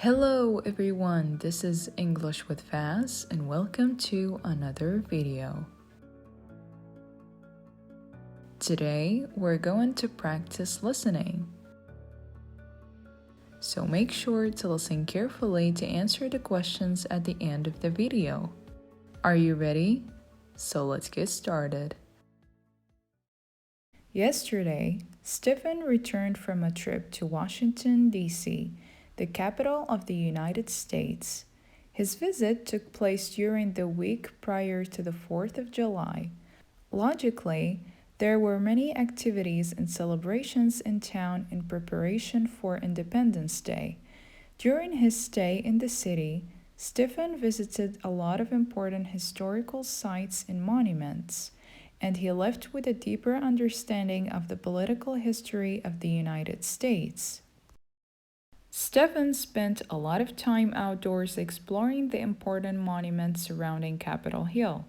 Hello everyone, this is English with Faz and welcome to another video. Today we're going to practice listening. So make sure to listen carefully to answer the questions at the end of the video. Are you ready? So let's get started. Yesterday, Stephen returned from a trip to Washington, D.C., the capital of the United States. His visit took place during the week prior to the 4th of July. Logically, there were many activities and celebrations in town in preparation for Independence Day. During his stay in the city, Stephen visited a lot of important historical sites and monuments, and he left with a deeper understanding of the political history of the United States. Stephen spent a lot of time outdoors exploring the important monuments surrounding Capitol Hill.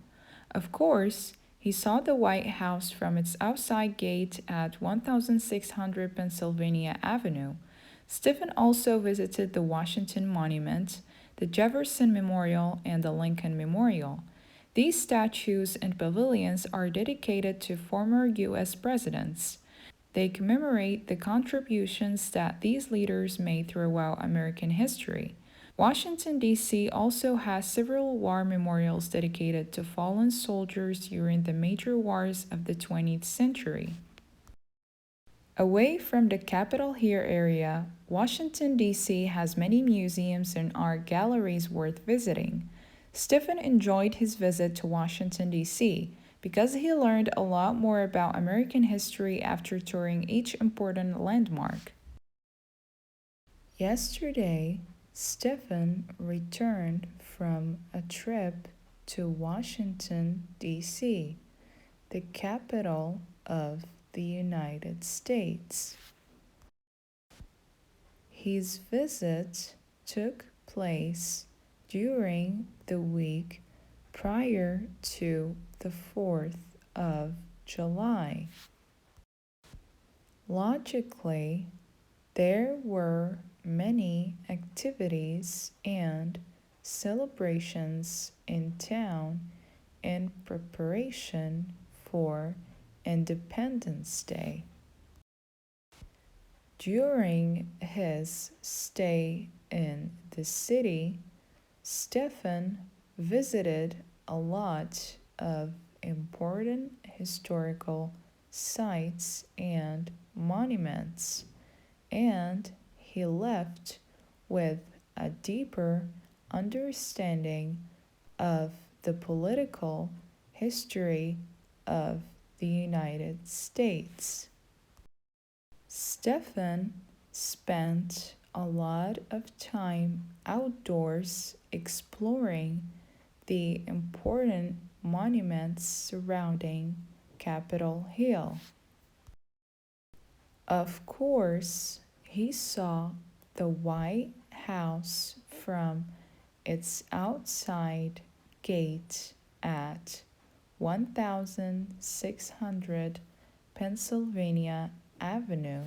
Of course, he saw the White House from its outside gate at 1600 Pennsylvania Avenue. Stephen also visited the Washington Monument, the Jefferson Memorial, and the Lincoln Memorial. These statues and pavilions are dedicated to former U.S. presidents. They commemorate the contributions that these leaders made throughout American history. Washington, D.C. also has several war memorials dedicated to fallen soldiers during the major wars of the 20th century. Away from the Capitol Hill area, Washington, D.C. has many museums and art galleries worth visiting. Stephen enjoyed his visit to Washington, D.C., because he learned a lot more about American history after touring each important landmark. Yesterday, Stephen returned from a trip to Washington, D.C., the capital of the United States. His visit took place during the week prior to the 4th of July. Logically, there were many activities and celebrations in town in preparation for Independence Day. During his stay in the city, Stephen visited a lot of important historical sites and monuments, and he left with a deeper understanding of the political history of the United States. Stephen spent a lot of time outdoors exploring the important monuments surrounding Capitol Hill. Of course, he saw the White House from its outside gate at 1600 Pennsylvania Avenue.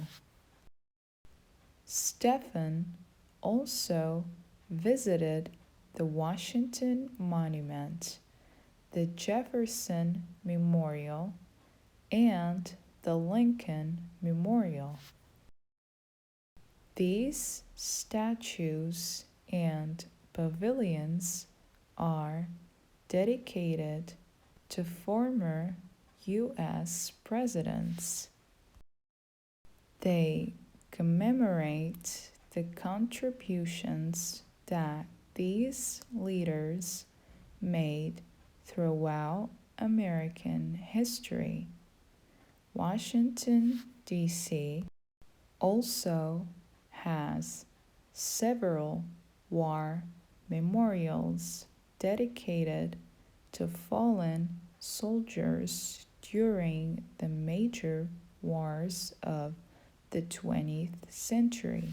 Stephen also visited the Washington Monument, the Jefferson Memorial, and the Lincoln Memorial. These statues and pavilions are dedicated to former U.S. presidents. They commemorate the contributions that these leaders made throughout American history. Washington, D.C. also has several war memorials dedicated to fallen soldiers during the major wars of the 20th century.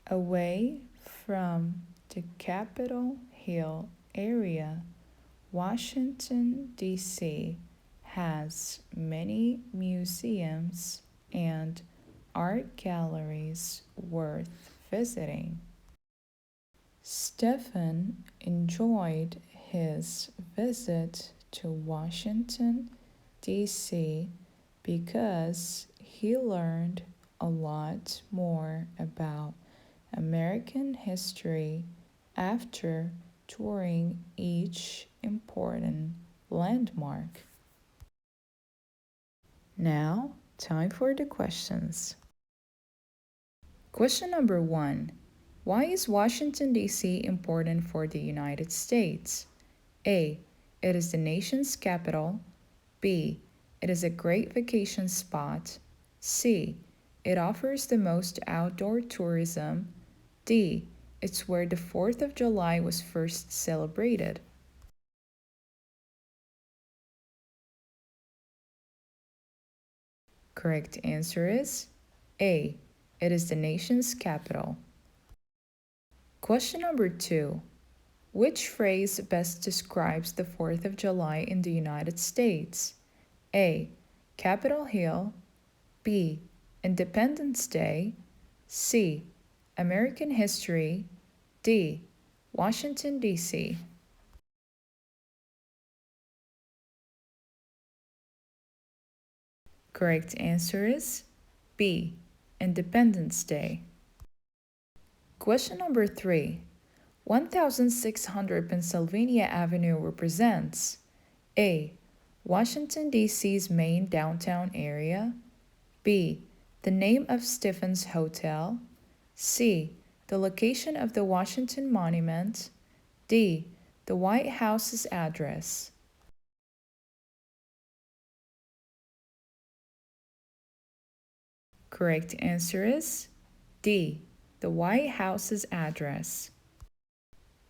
Away from the Capitol Hill area, Washington, D.C. has many museums and art galleries worth visiting. Stephen enjoyed his visit to Washington, D.C. because he learned a lot more about American history after touring each important landmark. Now, time for the questions. Question number 1. Why is Washington, D.C. important for the United States? A. It is the nation's capital. B. It is a great vacation spot. C. It offers the most outdoor tourism. D. It's where the 4th of July was first celebrated. Correct answer is A. It is the nation's capital. Question number 2. Which phrase best describes the 4th of July in the United States? A. Capitol Hill. B. Independence Day. C. American history. D. Washington, D.C. Correct answer is B. Independence Day. Question number 3. 1600 Pennsylvania Avenue represents A. Washington, D.C.'s main downtown area. B. The name of Stephen's Hotel. C. The location of the Washington Monument. D. The White House's address. Correct answer is D. The White House's address.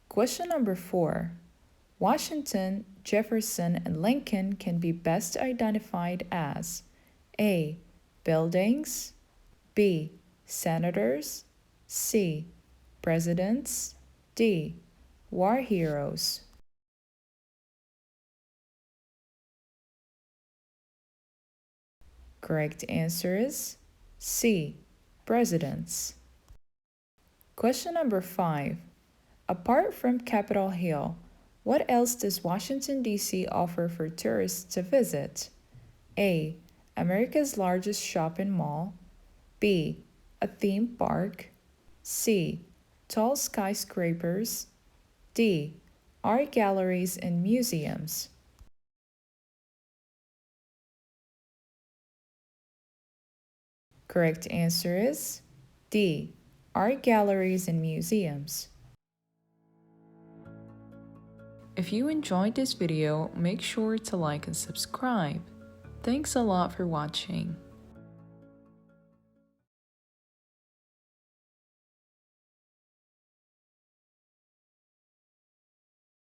Question number 4. Washington, Jefferson, and Lincoln can be best identified as A. Buildings. B. Senators. C. Presidents. D. War heroes. Correct answer is C. Presidents. Question number 5. Apart from Capitol Hill, what else does Washington, D.C. offer for tourists to visit? A. America's largest shopping mall. B. A theme park. C. Tall skyscrapers. D. Art galleries and museums. Correct answer is D. Art galleries and museums. If you enjoyed this video, make sure to like and subscribe. Thanks a lot for watching.